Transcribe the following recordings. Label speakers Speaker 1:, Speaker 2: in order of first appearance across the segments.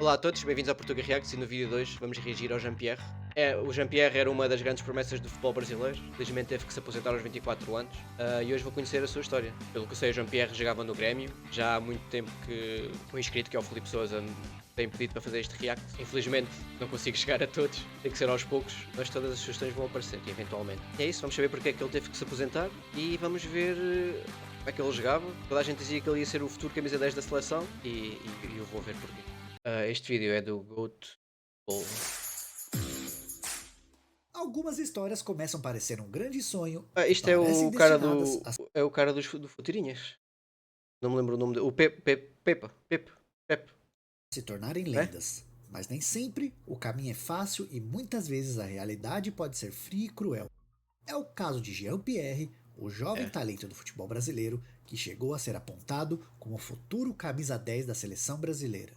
Speaker 1: Olá a todos, bem-vindos ao Portuga Reacts e no vídeo de hoje vamos reagir ao Jean-Pierre. O Jean-Pierre era uma das grandes promessas do futebol brasileiro, felizmente teve que se aposentar aos 24 anos e hoje vou conhecer a sua história. Pelo que eu sei, o Jean-Pierre jogava no Grêmio, já há muito tempo que o inscrito, que é o Filipe Sousa, tem pedido para fazer este react. Infelizmente não consigo chegar a todos, tem que ser aos poucos, mas todas as sugestões vão aparecer, eventualmente. E é isso, vamos saber porque é que ele teve que se aposentar e vamos ver como é que ele jogava. Toda a gente dizia que ele ia ser o futuro camisa 10 da seleção e eu vou ver porquê. Este vídeo é do Goat Ball.
Speaker 2: Algumas histórias começam a parecer um grande sonho e
Speaker 1: Isto é
Speaker 2: parecem
Speaker 1: o cara
Speaker 2: destinadas a
Speaker 1: é o cara do Futirinhas. Não me lembro o nome dele. O Pepe,
Speaker 2: se tornarem
Speaker 1: é?
Speaker 2: lendas. Mas nem sempre o caminho é fácil e muitas vezes a realidade pode ser fria e cruel. É o caso de Jean-Pierre, o jovem
Speaker 1: É.
Speaker 2: talento do futebol brasileiro que chegou a ser apontado como o futuro camisa 10 da seleção brasileira.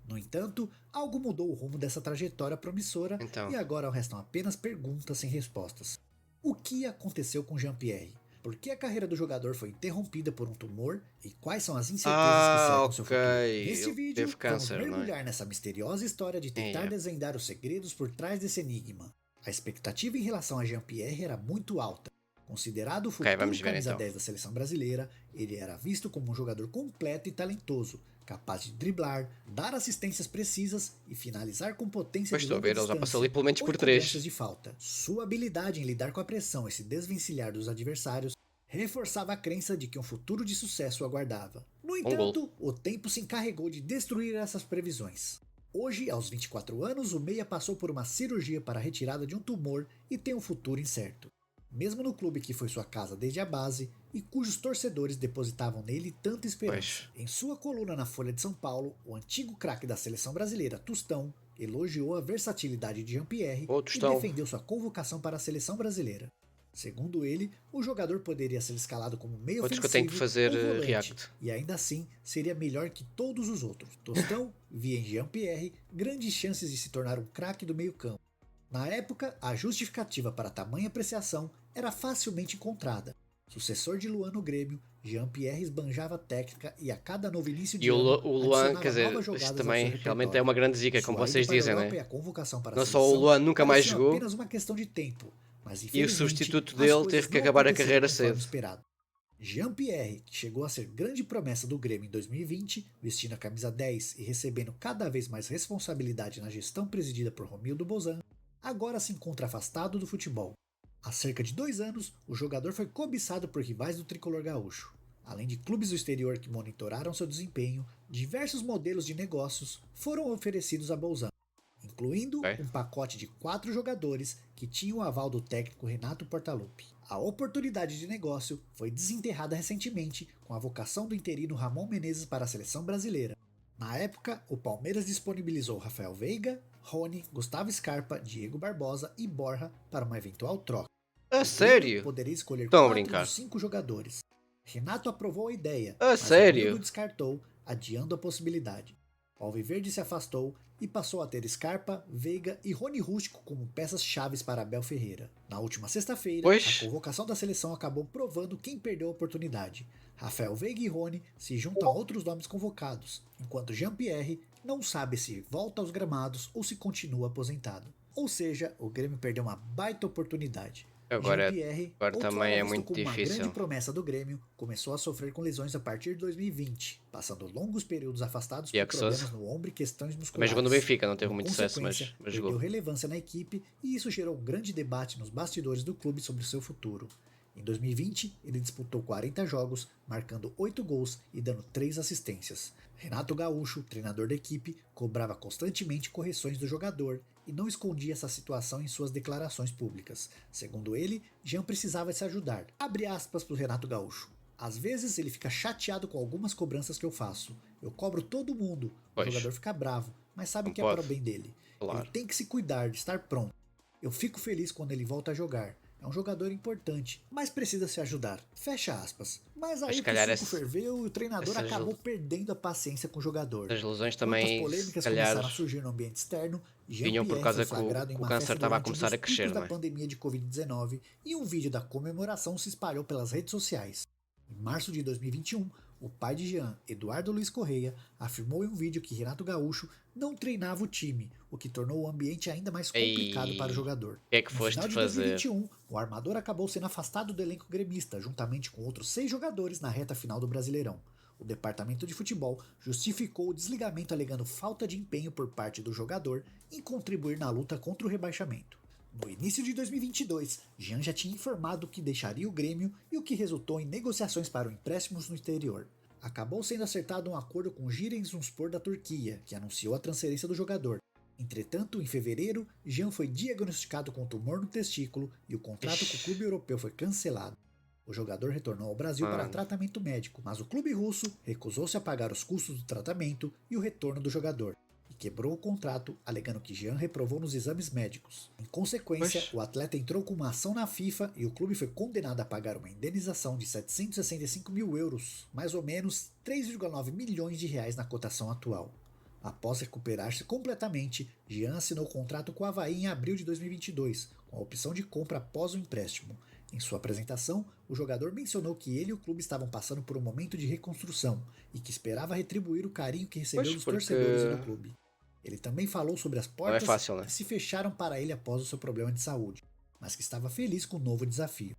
Speaker 2: No entanto, algo mudou o rumo dessa trajetória promissora
Speaker 1: Então.
Speaker 2: e agora restam apenas perguntas sem respostas. O que aconteceu com Jean-Pierre? Por que a carreira do jogador foi interrompida por um tumor e quais são as incertezas que cercam seu
Speaker 1: Ok.
Speaker 2: futuro? Neste
Speaker 1: Ele
Speaker 2: vídeo,
Speaker 1: teve
Speaker 2: vamos
Speaker 1: câncer, não é?
Speaker 2: mergulhar nessa misteriosa história de tentar
Speaker 1: É.
Speaker 2: desvendar os segredos por trás desse enigma. A expectativa em relação a Jean-Pierre era muito alta. Considerado o
Speaker 1: Ok,
Speaker 2: futuro
Speaker 1: vamos ver
Speaker 2: camisa
Speaker 1: então.
Speaker 2: 10 da seleção brasileira, ele era visto como um jogador completo e talentoso, capaz de driblar, dar assistências precisas e finalizar com potência
Speaker 1: Pois
Speaker 2: de
Speaker 1: estou a
Speaker 2: longa
Speaker 1: ver, ele já passou ali
Speaker 2: distância
Speaker 1: pelo menos
Speaker 2: ou
Speaker 1: por
Speaker 2: em
Speaker 1: 3.
Speaker 2: cobranças de falta. Sua habilidade em lidar com a pressão e se desvencilhar dos adversários reforçava a crença de que um futuro de sucesso o aguardava. No
Speaker 1: Um gol.
Speaker 2: entanto, o tempo se encarregou de destruir essas previsões. Hoje, aos 24 anos, o Meia passou por uma cirurgia para a retirada de um tumor e tem um futuro incerto. Mesmo no clube que foi sua casa desde a base e cujos torcedores depositavam nele tanta esperança.
Speaker 1: Pois.
Speaker 2: Em sua coluna na Folha de São Paulo, o antigo craque da seleção brasileira, Tostão, elogiou a versatilidade de Jean-Pierre
Speaker 1: Ô,
Speaker 2: e
Speaker 1: Tostão.
Speaker 2: defendeu sua convocação para a seleção brasileira. Segundo ele, o jogador poderia ser escalado como meio
Speaker 1: Outros que eu tenho que
Speaker 2: ofensivo
Speaker 1: fazer
Speaker 2: ou volante,
Speaker 1: react.
Speaker 2: e ainda assim seria melhor que todos os outros. Tostão via em Jean-Pierre grandes chances de se tornar um craque do meio campo. Na época, a justificativa para tamanha apreciação era facilmente encontrada. Sucessor de Luan no Grêmio, Jean-Pierre esbanjava técnica e a cada novo início de
Speaker 1: E o,
Speaker 2: ano
Speaker 1: O Luan, quer
Speaker 2: adicionava
Speaker 1: dizer,
Speaker 2: novas
Speaker 1: isto
Speaker 2: jogadas ao seu
Speaker 1: também realmente é
Speaker 2: repertório.
Speaker 1: uma grande zica, como
Speaker 2: Sua ida
Speaker 1: vocês
Speaker 2: para a
Speaker 1: dizem,
Speaker 2: Europa
Speaker 1: né?
Speaker 2: e a convocação para a
Speaker 1: Não só o
Speaker 2: seleção
Speaker 1: Luan nunca mais
Speaker 2: pareciam
Speaker 1: jogou,
Speaker 2: apenas uma questão de tempo, mas
Speaker 1: e o
Speaker 2: infelizmente
Speaker 1: substituto
Speaker 2: as
Speaker 1: dele
Speaker 2: coisas
Speaker 1: teve que
Speaker 2: não
Speaker 1: acabar a
Speaker 2: aconteceram
Speaker 1: carreira
Speaker 2: conforme
Speaker 1: cedo.
Speaker 2: esperado. Jean-Pierre, que chegou a ser grande promessa do Grêmio em 2020, vestindo a camisa 10 e recebendo cada vez mais responsabilidade na gestão presidida por Romildo Bolzan, agora se encontra afastado do futebol. Há cerca de 2 anos, o jogador foi cobiçado por rivais do tricolor gaúcho. Além de clubes do exterior que monitoraram seu desempenho, diversos modelos de negócios foram oferecidos a Bolzan, incluindo
Speaker 1: Ok?
Speaker 2: um pacote de 4 jogadores que tinham o aval do técnico Renato Portaluppi. A oportunidade de negócio foi desenterrada recentemente com a vocação do interino Ramon Menezes para a seleção brasileira. Na época, o Palmeiras disponibilizou Rafael Veiga, Rony, Gustavo Scarpa, Diego Barbosa e Borja para uma eventual troca.
Speaker 1: A
Speaker 2: O Grêmio
Speaker 1: sério?
Speaker 2: poderia escolher
Speaker 1: Estão a
Speaker 2: 4
Speaker 1: brincar?
Speaker 2: dos 5 jogadores. Renato aprovou a ideia,
Speaker 1: A
Speaker 2: mas Romildo
Speaker 1: sério?
Speaker 2: descartou, adiando a possibilidade. O Alviverde se afastou e passou a ter Scarpa, Veiga e Rony Rústico como peças chaves para Abel Ferreira. Na última sexta-feira, a
Speaker 1: Pois.
Speaker 2: convocação da seleção acabou provando quem perdeu a oportunidade. Rafael Veiga e Rony se juntam a outros nomes convocados, enquanto Jean-Pierre não sabe se volta aos gramados ou se continua aposentado. Ou seja, o Grêmio perdeu uma baita oportunidade.
Speaker 1: Agora,
Speaker 2: Jean-Pierre,
Speaker 1: agora
Speaker 2: outrora
Speaker 1: também é
Speaker 2: visto
Speaker 1: muito
Speaker 2: como uma grande
Speaker 1: difícil.
Speaker 2: promessa do Grêmio, começou a sofrer com lesões a partir de 2020, passando longos períodos afastados por
Speaker 1: Diego
Speaker 2: problemas
Speaker 1: Sousa.
Speaker 2: no ombro e questões
Speaker 1: Também
Speaker 2: musculares.
Speaker 1: jogou no Benfica, não teve
Speaker 2: Como
Speaker 1: muito sucesso,
Speaker 2: consequência,
Speaker 1: mas
Speaker 2: perdeu
Speaker 1: jogou.
Speaker 2: relevância na equipe e isso gerou um grande debate nos bastidores do clube sobre seu futuro. Em 2020, ele disputou 40 jogos, marcando 8 gols e dando 3 assistências. Renato Gaúcho, treinador da equipe, cobrava constantemente correções do jogador e não escondia essa situação em suas declarações públicas. Segundo ele, Jean precisava se ajudar. Abre aspas para o Renato Gaúcho. Às vezes ele fica chateado com algumas cobranças que eu faço. Eu cobro todo mundo. O
Speaker 1: Pois.
Speaker 2: jogador fica bravo, mas sabe
Speaker 1: Não
Speaker 2: que é para o
Speaker 1: pode.
Speaker 2: bem dele.
Speaker 1: Claro.
Speaker 2: Ele tem que se cuidar de estar pronto. Eu fico feliz quando ele volta a jogar. É um jogador importante, mas precisa se ajudar. Fecha aspas. Mas aí
Speaker 1: Mas
Speaker 2: o
Speaker 1: calhar
Speaker 2: suco ferveu e o treinador
Speaker 1: essas
Speaker 2: acabou perdendo a paciência com o jogador.
Speaker 1: As lesões
Speaker 2: Enquanto as
Speaker 1: também, se
Speaker 2: polêmicas
Speaker 1: calhar,
Speaker 2: começaram a surgir no ambiente externo,
Speaker 1: vinham por
Speaker 2: Jean-Pierre foi
Speaker 1: causa que
Speaker 2: flagrado em
Speaker 1: o
Speaker 2: uma
Speaker 1: câncer
Speaker 2: festa
Speaker 1: estava a
Speaker 2: durante um
Speaker 1: começar
Speaker 2: dos
Speaker 1: a crescer,
Speaker 2: picos da
Speaker 1: não é?
Speaker 2: pandemia de Covid-19 e um vídeo da comemoração se espalhou pelas redes sociais. Em março de 2021, O pai de Jean, Eduardo Luiz Correia, afirmou em um vídeo que Renato Gaúcho não treinava o time, o que tornou o ambiente ainda mais complicado para o
Speaker 1: Ei,
Speaker 2: jogador.
Speaker 1: o que é que
Speaker 2: No
Speaker 1: foste
Speaker 2: final de
Speaker 1: fazer?
Speaker 2: 2021, o armador acabou sendo afastado do elenco gremista, juntamente com outros 6 jogadores na reta final do Brasileirão. O departamento de futebol justificou o desligamento alegando falta de empenho por parte do jogador em contribuir na luta contra o rebaixamento. No início de 2022, Jean já tinha informado que deixaria o Grêmio e o que resultou em negociações para empréstimos no exterior. Acabou sendo acertado um acordo com o Giresunspor da Turquia, que anunciou a transferência do jogador. Entretanto, em fevereiro, Jean foi diagnosticado com tumor no testículo e o contrato com o clube europeu foi cancelado. O jogador retornou ao Brasil para tratamento médico, mas o clube russo recusou-se a pagar os custos do tratamento e o retorno do jogador, e quebrou o contrato, alegando que Jean reprovou nos exames médicos. Em consequência, o atleta entrou com uma ação na FIFA e o clube foi condenado a pagar uma indenização de 765 mil euros, mais ou menos 3,9 milhões de reais na cotação atual. Após recuperar-se completamente, Jean assinou o contrato com o Avaí em abril de 2022, com a opção de compra após o empréstimo. Em sua apresentação, o jogador mencionou que ele e o clube estavam passando por um momento de reconstrução e que esperava retribuir o carinho que recebeu dos torcedores e do clube. Ele também falou sobre as portas que se fecharam para ele após o seu problema de saúde, mas que estava feliz com o novo desafio.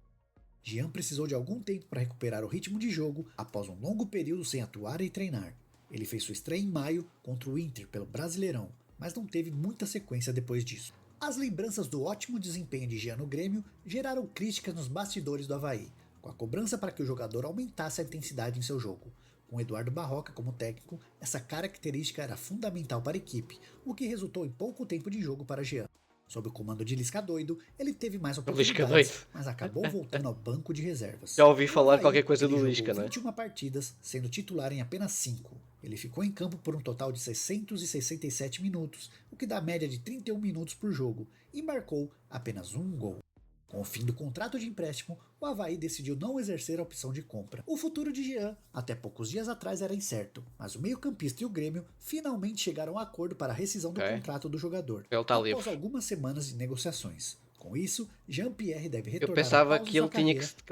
Speaker 2: Jean precisou de algum tempo para recuperar o ritmo de jogo após um longo período sem atuar e treinar. Ele fez sua estreia em maio contra o Inter pelo Brasileirão, mas não teve muita sequência depois disso. As lembranças do ótimo desempenho de Jean no Grêmio geraram críticas nos bastidores do Avaí, com a cobrança para que o jogador aumentasse a intensidade em seu jogo. Com Eduardo Barroca como técnico, essa característica era fundamental para a equipe, o que resultou em pouco tempo de jogo para Jean. Sob o comando de Lisca Doido, ele teve mais oportunidades, mas acabou voltando ao banco de reservas.
Speaker 1: Já ouvi falar qualquer coisa do Lisca, né?
Speaker 2: 21 partidas, sendo titular em apenas 5. Ele ficou em campo por um total de 667 minutos, o que dá média de 31 minutos por jogo, e marcou apenas um gol. Com o fim do contrato de empréstimo, o Avaí decidiu não exercer a opção de compra. O futuro de Jean, até poucos dias atrás, era incerto, mas o meio-campista e o Grêmio finalmente chegaram a acordo para a rescisão do contrato do jogador, após algumas semanas de negociações. Com isso, Jean-Pierre deve retornar.
Speaker 1: Eu pensava que ele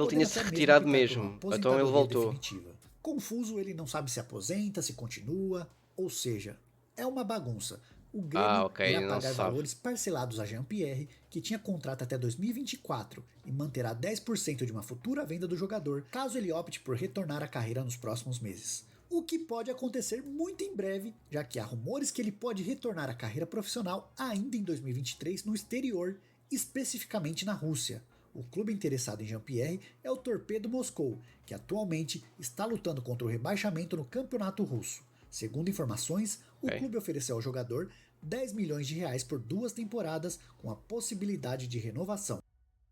Speaker 1: tinha se retirado mesmo, então ele voltou.
Speaker 2: Definitiva. Confuso, ele não sabe se aposenta, se continua, ou seja, é uma bagunça. O Grêmio irá pagar valores parcelados a Jean-Pierre, que tinha contrato até 2024, e manterá 10% de uma futura venda do jogador, caso ele opte por retornar à carreira nos próximos meses. O que pode acontecer muito em breve, já que há rumores que ele pode retornar à carreira profissional ainda em 2023 no exterior, especificamente na Rússia. O clube interessado em Jean-Pierre é o Torpedo Moscou, que atualmente está lutando contra o rebaixamento no campeonato russo. Segundo informações, o clube ofereceu ao jogador 10 milhões de reais por 2 temporadas, com a possibilidade de renovação.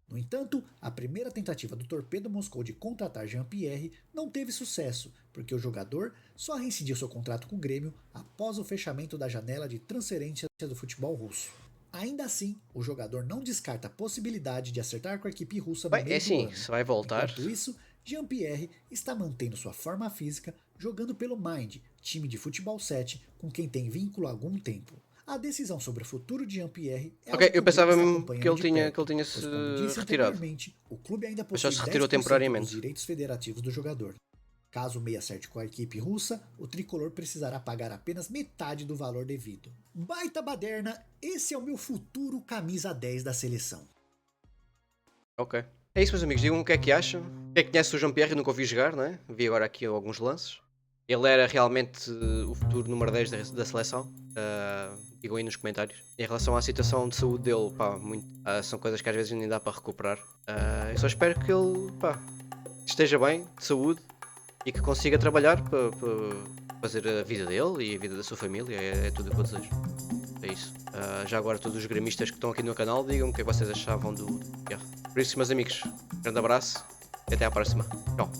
Speaker 2: No entanto, a primeira tentativa do Torpedo Moscou de contratar Jean-Pierre não teve sucesso, porque o jogador só rescindiu seu contrato com o Grêmio após o fechamento da janela de transferência do futebol russo. Ainda assim, o jogador não descarta a possibilidade de acertar com a equipe russa no meio do ano.
Speaker 1: Vai voltar.
Speaker 2: Enquanto isso, Jean-Pierre está mantendo sua forma física jogando pelo Mind, time de futebol 7 com quem tem vínculo há algum tempo. A decisão sobre o futuro de Jean-Pierre é
Speaker 1: eu pensava mesmo que ele tinha se retirado.
Speaker 2: O clube ainda
Speaker 1: Mas só
Speaker 2: possui
Speaker 1: se retirou
Speaker 2: 10%
Speaker 1: temporariamente.
Speaker 2: dos direitos federativos do jogador. Caso o meia acerte com a equipe russa, o tricolor precisará pagar apenas metade do valor devido. Baita baderna, esse é o meu futuro camisa 10 da seleção.
Speaker 1: Ok. É isso, meus amigos. Digam-me o que é que acham. Quem é que conhece o Jean-Pierre? Nunca ouvi jogar, não é? Vi agora aqui alguns lances. Ele era realmente o futuro número 10 da seleção. Digam aí nos comentários. Em relação à situação de saúde dele, são coisas que às vezes nem dá para recuperar. Eu só espero que ele esteja bem, de saúde, e que consiga trabalhar para fazer a vida dele e a vida da sua família. É tudo o que eu desejo. É isso. Já agora, todos os gremistas que estão aqui no canal, digam-me o que é que vocês achavam do Pierre. Por isso, meus amigos, grande abraço e até à próxima. Tchau.